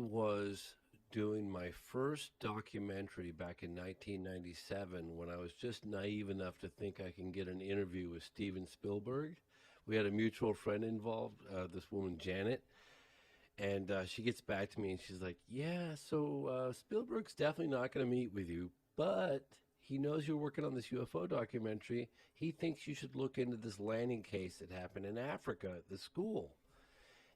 was doing my first documentary back in 1997 when I was just naive enough to think I can get an interview with Steven Spielberg. We had a mutual friend involved, this woman, Janet, and she gets back to me and she's like, yeah, so Spielberg's definitely not going to meet with you, but he knows you're working on this UFO documentary. He thinks you should look into this landing case that happened in Africa at the school.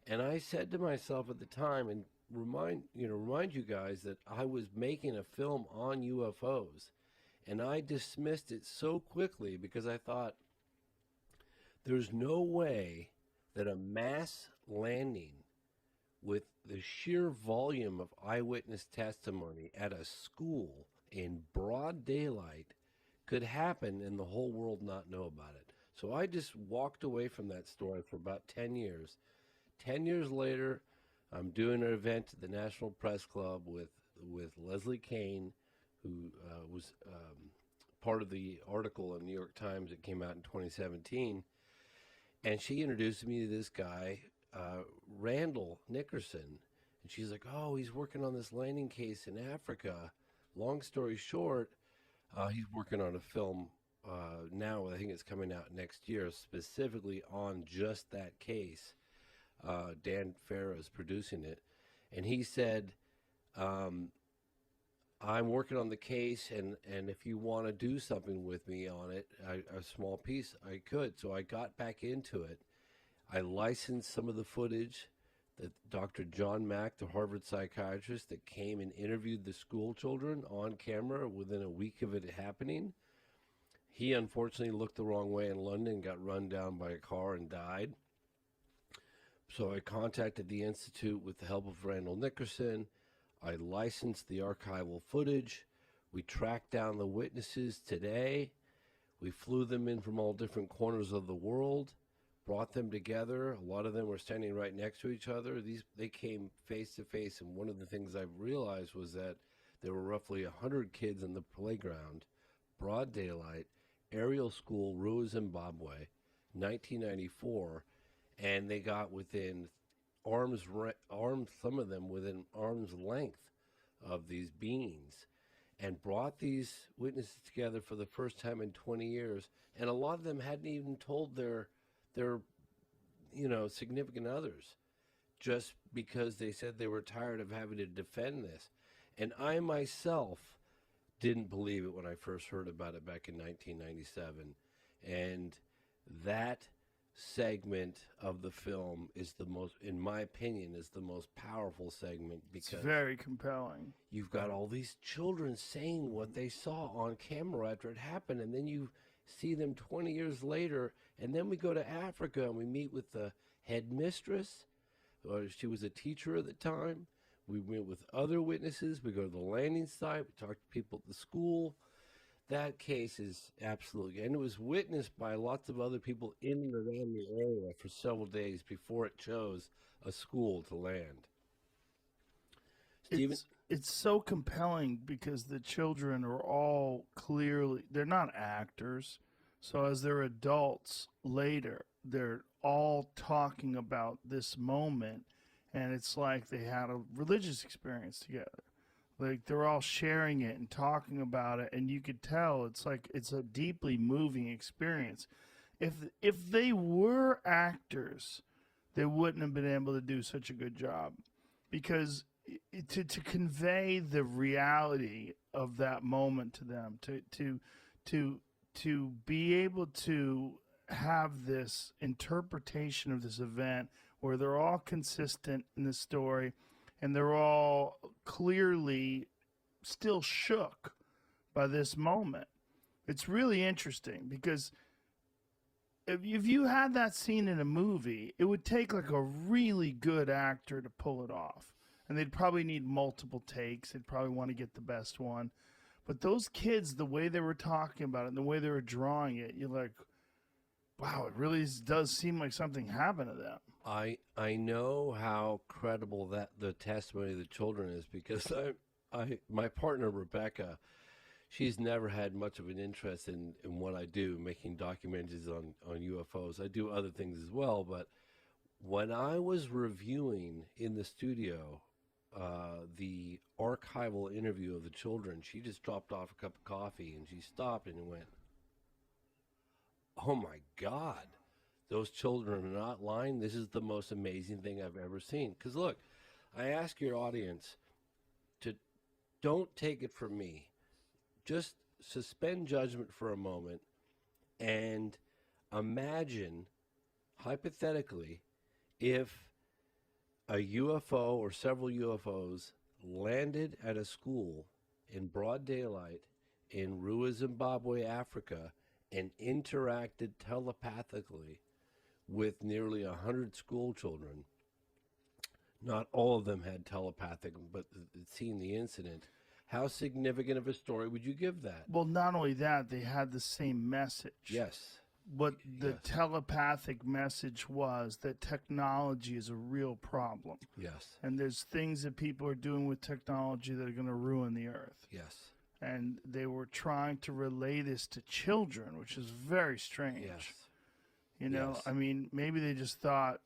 And I said to myself at the time, and remind you guys that I was making a film on UFOs, and I dismissed it so quickly because I thought there's no way that a mass landing with the sheer volume of eyewitness testimony at a school in broad daylight could happen and the whole world not know about it. So I just walked away from that story for about 10 years. 10 years later, I'm doing an event at the National Press Club with Leslie Kane, who was part of the article in the New York Times that came out in 2017. And she introduced me to this guy, Randall Nickerson. And she's like, oh, he's working on this landing case in Africa. Long story short, he's working on a film now. I think it's coming out next year, specifically on just that case. Dan Farah is producing it, and he said, I'm working on the case, and if you want to do something with me on it, a small piece, I could. So I got back into it. I licensed some of the footage that Dr. John Mack, the Harvard psychiatrist that came and interviewed the school children on camera within a week of it happening. He unfortunately looked the wrong way in London, got run down by a car and died. So I contacted the Institute with the help of Randall Nickerson. I licensed the archival footage. We tracked down the witnesses today. We flew them in from all different corners of the world, brought them together. A lot of them were standing right next to each other. They came face to face, and one of the things I realized was that there were roughly 100 kids in the playground, broad daylight, aerial school, Rua, Zimbabwe, 1994. And they got within arms, some of them within arm's length of these beings, and brought these witnesses together for the first time in 20 years. And a lot of them hadn't even told their significant others, just because they said they were tired of having to defend this. And I myself didn't believe it when I first heard about it back in 1997. And that segment of the film is the most, in my opinion, is the most powerful segment, because it's very compelling. You've got all these children saying what they saw on camera after it happened, and then you see them 20 years later, and then we go to Africa and we meet with the headmistress, or she was a teacher at the time. We meet with other witnesses. We go to the landing site. We talk to people at the school. That case is absolutely, and it was witnessed by lots of other people in and around the area for several days before it chose a school to land. Stephen? It's so compelling because the children are all clearly, they're not actors. So as they're adults later, they're all talking about this moment, and it's like they had a religious experience together. Like they're all sharing it and talking about it, and you could tell it's like it's a deeply moving experience. If they were actors, they wouldn't have been able to do such a good job, because to convey the reality of that moment to them, to be able to have this interpretation of this event where they're all consistent in the story, and they're all clearly still shook by this moment. It's really interesting, because if you had that scene in a movie, it would take like a really good actor to pull it off. And they'd probably need multiple takes. They'd probably want to get the best one. But those kids, the way they were talking about it and the way they were drawing it, you're like, wow, it really does seem like something happened to them. I know how credible that the testimony of the children is, because my partner Rebecca, she's never had much of an interest in what I do, making documentaries on UFOs. I do other things as well, but when I was reviewing in the studio the archival interview of the children, she just dropped off a cup of coffee and she stopped and went, "Oh my God, those children are not lying. This is the most amazing thing I've ever seen." Because look, I ask your audience to don't take it from me. Just suspend judgment for a moment and imagine, hypothetically, if a UFO or several UFOs landed at a school in broad daylight in Rua, Zimbabwe, Africa, and interacted telepathically with nearly 100 school children. Not all of them had telepathic, but seen the incident. How significant of a story would you give that? Well, not only that, they had the same message. Yes. What the Yes. telepathic message was that technology is a real problem. Yes. And there's things that people are doing with technology that are going to ruin the earth. Yes. And they were trying to relay this to children, which is very strange. Yes. You know, Yes. I mean, maybe they just thought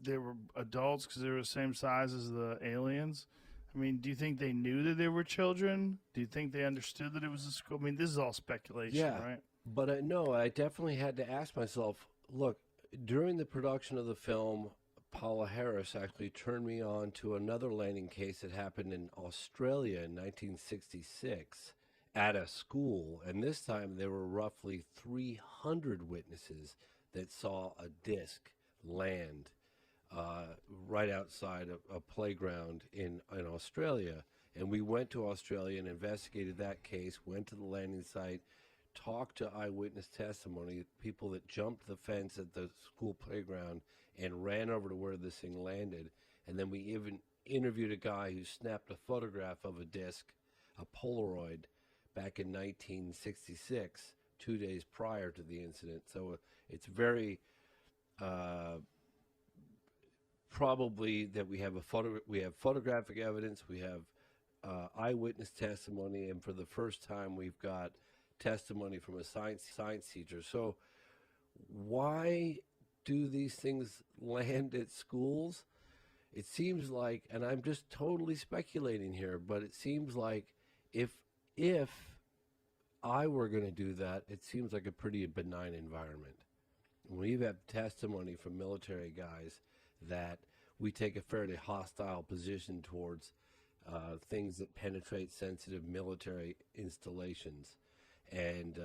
they were adults because they were the same size as the aliens. I mean, do you think they knew that they were children? Do you think they understood that it was a school? I mean, this is all speculation, Yeah. right? But no, I definitely had to ask myself, look, during the production of the film, Paula Harris actually turned me on to another landing case that happened in Australia in 1966 at a school. And this time there were roughly 300 witnesses that saw a disc land right outside a playground in Australia. And we went to Australia and investigated that case, went to the landing site, talked to eyewitness testimony, people that jumped the fence at the school playground and ran over to where this thing landed. And then we even interviewed a guy who snapped a photograph of a disc, a Polaroid, back in 1966, 2 days prior to the incident. So it's very probably that we have photographic evidence, we have eyewitness testimony, and for the first time we've got testimony from a science teacher. So why do these things land at schools? It seems like, and I'm just totally speculating here, but it seems like if I were going to do that, it seems like a pretty benign environment. We've had testimony from military guys that we take a fairly hostile position towards things that penetrate sensitive military installations. And,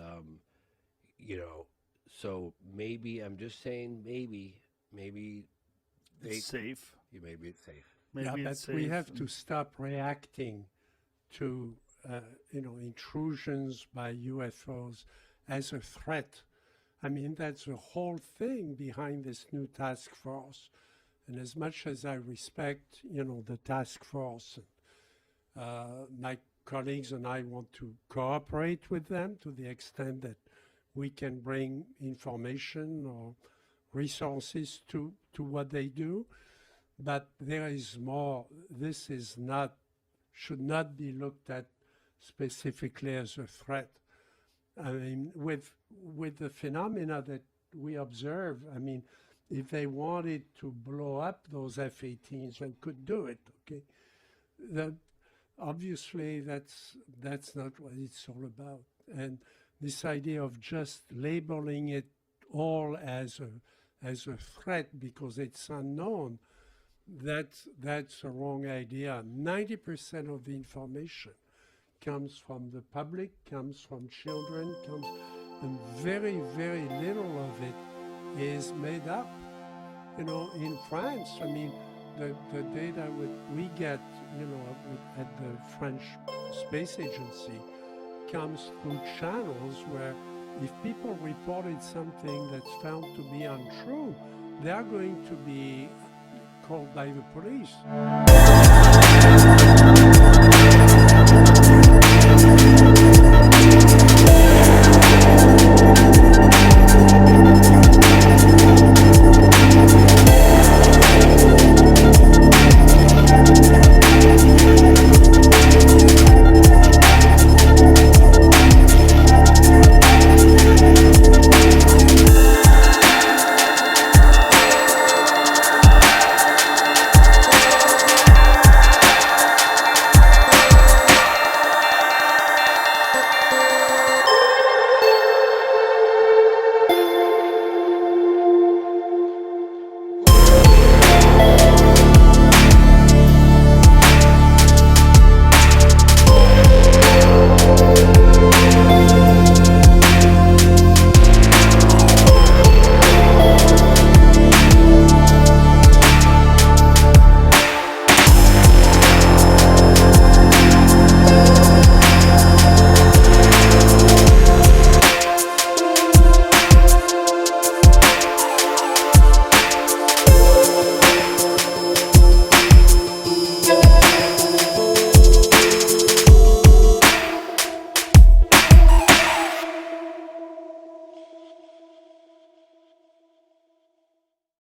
so maybe, I'm just saying, maybe It's safe. Maybe it's safe. Maybe but it's safe. we have to stop reacting to, intrusions by UFOs as a threat. I mean, that's the whole thing behind this new task force. And as much as I respect, the task force, my colleagues and I want to cooperate with them to the extent that we can bring information or resources to what they do. But there is more. This should not be looked at specifically as a threat. I mean, with the phenomena that we observe, I mean, if they wanted to blow up those F-18s, they could do it, okay? Obviously, that's not what it's all about. And this idea of just labeling it all as a threat because it's unknown, that's a wrong idea. 90% of the information comes from the public, comes from children, and very, very little of it is made up. In France, I mean, the data we get, at the French Space Agency comes through channels where if people reported something that's found to be untrue, they are going to be called by the police.